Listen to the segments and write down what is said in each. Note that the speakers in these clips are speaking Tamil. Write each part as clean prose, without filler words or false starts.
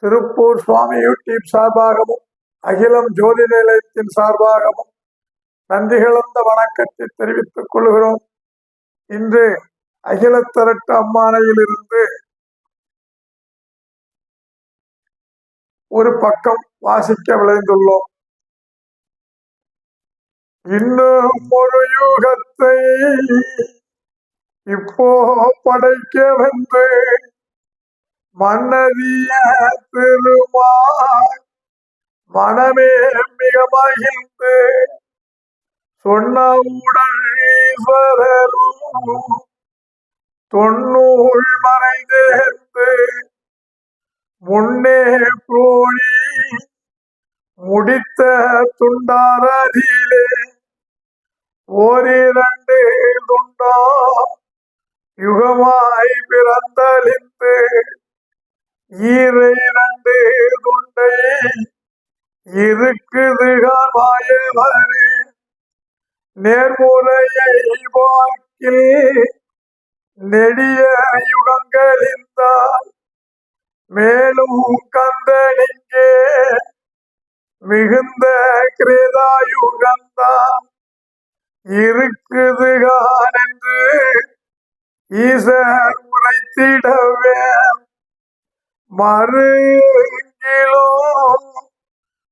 திருப்பூர் சுவாமி யூடியூப் சார்பாகவும் அகிலம் ஜோதி நிலையத்தின் சார்பாகவும் நன்றி கலந்த வணக்கத்தை தெரிவித்துக் கொள்கிறோம். இன்று அகிலத்திரட்டு அம்மானையிலிருந்து ஒரு பக்கம் வாசிக்க விளைந்துள்ளோம். இன்னும் ஒரு யுகத்தை இப்போ படைக்க வென்று மன்னதிய திருமால் மனமே மிக மகிழ்ந்து சொன்னவுடன் ஈஸ்வரரும் தொன்னூல் மறைந்தேர்ந்து முன்னே கோழி முடித்த துண்டாரதிலே ஓரிரண்டு துண்டா யுகமாய் பிறந்தளிந்து ஈரிரண்டு துண்டை இருக்குதுகான் மாயவரே நேர்முறையை வாக்கில் நெடிய யுகங்களிந்தால் மேலும் கந்தனிங்கே மிகுந்த கிரேதாயுகந்தான் இருக்குதுகான் என்று ஈசர் உரைத்திடவே மறுங்கிலோ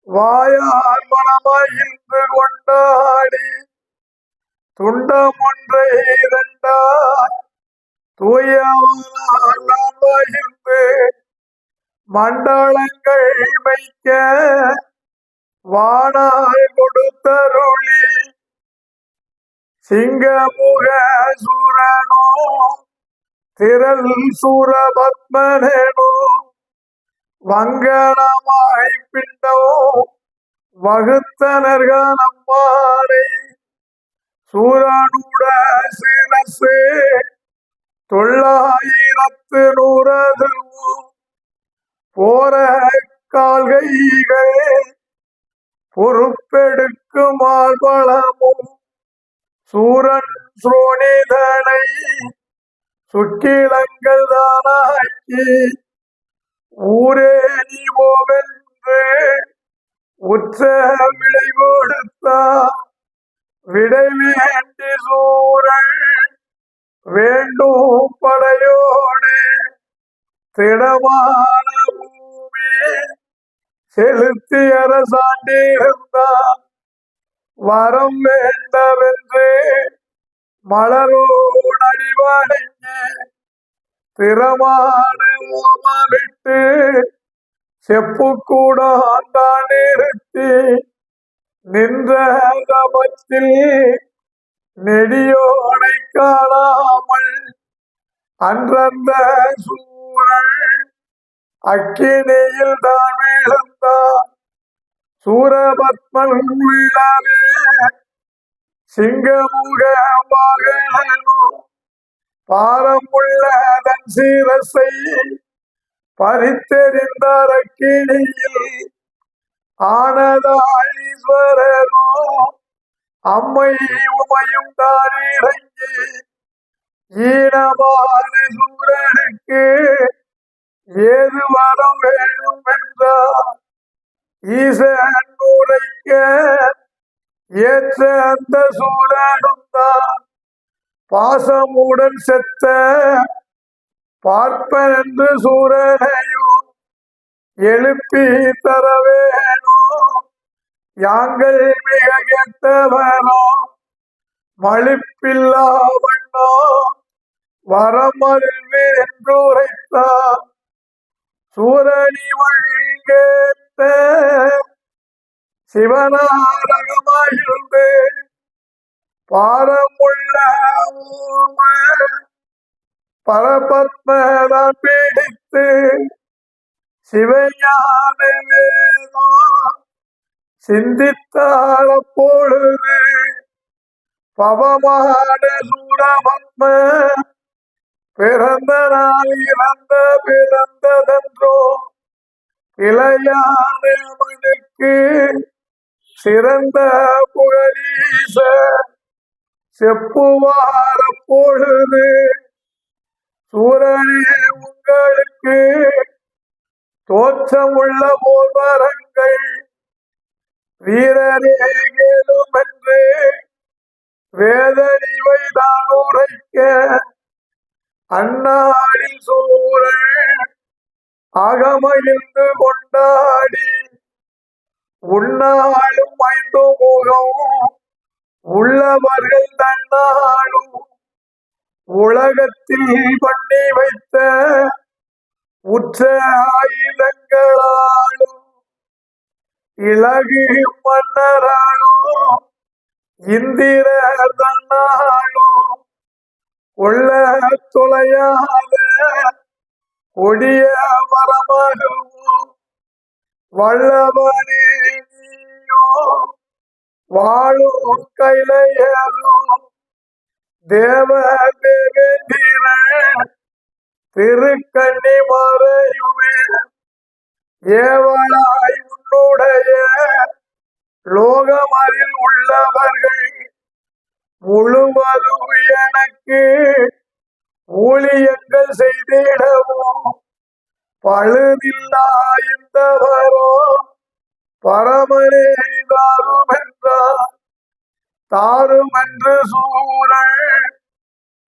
வாயால் மனமகிழ்ந்து கொண்டாடி துண்டம் ஒன்றை இரண்டாய் தூயவனால் நான் மகிழ்ந்து மண்டலங்கள் வைக்க வானாய் கொடுத்தருளி சிங்கமுக சூரனோ திரள் சூரபத்மனேனோ வங்கணமாய் பிண்டோ வகுத்தனர்கள் நம்மாரை சூரனுட சிரசு 900 போர கால்கைகள் பொறுப்பெடுக்கும் ஆள்பலமும் சூரன் சுரோணிதனை சுக்கிலங்கள் தானாக்கி ஊரே நீ போவென்று உற்ற விடை கொடுத்தார். விடை வேண்டி சூரன் வேண்டும் படையோடு திடமான பூமி செலுத்தி அரசாண்டிருந்தான். வரம் வேண்டவென்று மலரோடு அடிவணங்கி திறமான ஓமவிட்டு செப்பு கூட தான் நிறுத்தி நின்ற தபத்தில் நெடியோடை காணாமல் அன்றந்த சூரன் அக்கினியில் தான் விழுந்தான். சூரபத்மன் விழாவே சிங்கமுக வாகனோ பாரமுள்ள தன் சீரசை பறித்தெறிந்தார் அக்கினியில் ஆனதால் ஈஸ்வரனோ அம்மை உமையும் தான் இறங்கி ஈனமான சூரனுக்கு ஏது வரம் வேணும் என்றார். ஈசன் உரைக்க ஏற்ற அந்த சூரனும் தான் பாசமுடன் செத்த பார்ப்பன் என்று சூரனையும் எழுப்பி தர வேணும். யாங்கள் மிக கெட்டவனோ மலிப்பில்லாவண்ணோ வரமருள்வி என்று உரைத்தார். சூரணி வழிகேட்ட சிவனாரகமாயிருந்து பாரமுள்ள பரபத்மதான் பீடித்து சிவஞான வேதம் சிந்தித்தாள பொழுது பவமான சூரபத்ம பிறந்த நாள் இறந்த பிறந்ததென்றோ இளையான அவனுக்கு சிறந்த புகழீச செப்புவார பொழுது சூரனே உங்களுக்கு தோற்றமுள்ள போர்வரங்கள் வீரரே கேளும் என்று வேதனிவை தான் உரைக்க அந்நாளில் சூரன் அகமகிழ்ந்து கொண்டாடி உன்னாலும் 5 முகம் உள்ளவர்கள் தன்னாலும் உலகத்தில் பண்ணி வைத்த உற்ற ஆயுதங்களாலும் இலகு மன்னராலும் இந்திர தன்னாலும் உள்ள தொலையாத கொடிய மரமாகவும் வல்லவனே நீயோ வாழும் கைலையரும் தேவ தேவேந்திர திருக்கண்ணி மறையுமே ஏவலாய் உன்னுடைய லோகமதில் உள்ளவர்கள் முழுவதும் எனக்கு ஊழியங்கள் செய்திடவும் பழுதில்லா இந்தவரோ பரமரே தாரும் என்றார். தாரும் என்று சூரன்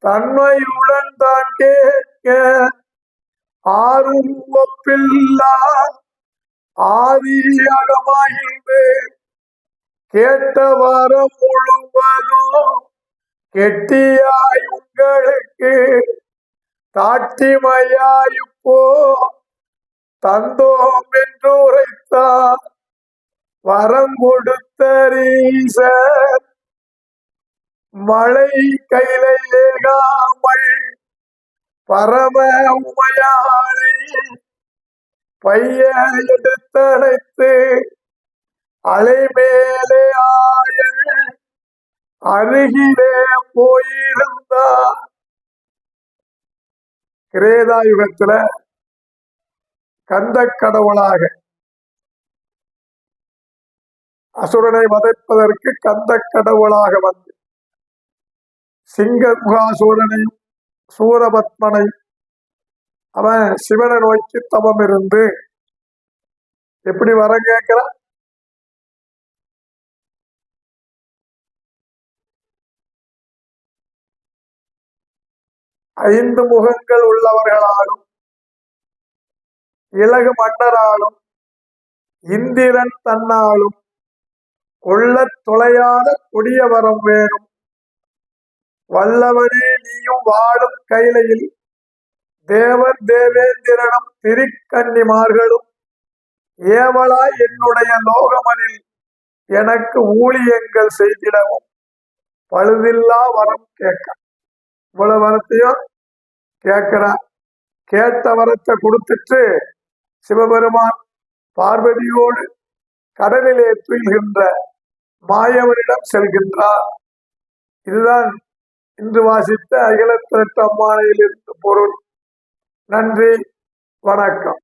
தன்மையுடன் தான் கேட்க ஆறும் ஒப்பில்லா ஆதியகமாகிந்து கேட்ட வரம் முழுவதும் கெட்டியாய் உங்களுக்கு தாட்டிமையாயுப்போ தந்தோம் என்று உரைத்தார். வரம் கொடுத்தரீசர் மழை கையிலே ஏகாமல் பரம உமையாளை பைய எடுத்தழைத்து அலைமேலே ஆய அருகிலே போயிருந்தார். கிரேதாயுகத்துல கந்த கடவுளாக அசுரனை வதைப்பதற்கு கந்த கடவுளாக வந்து சிங்க முகாசூரனையும் சூரபத்மனையும் அவன் சிவனை நோக்கி தவம் இருந்து எப்படி வர கேட்கிறான்? ஐந்து முகங்கள் உள்ளவர்களாலும் இலகு மன்னராலும் இந்திரன் தன்னாலும் கொள்ள தொலையாத கொடிய வரம் வேணும். வல்லவனே நீயும் வாழும் கைலையில் தேவர் தேவேந்திரனும் திருக்கன்னிமார்களும் ஏவலாய் என்னுடைய லோகமதில் எனக்கு ஊழியங்கள் செய்திடவும் பழுதில்லா வரம் கேட்க. இவ்வளவு வரத்தையும் கேட்கிறான். கேட்ட வரத்தை கொடுத்துட்டு சிவபெருமான் பார்வதியோடு கடலிலே துயில்கின்ற மாயவனிடம் செல்கின்றார். இதுதான் இன்று வாசித்த அகிலத்திரட்டு அம்மானையில் இருந்து பொருள். நன்றி, வணக்கம்.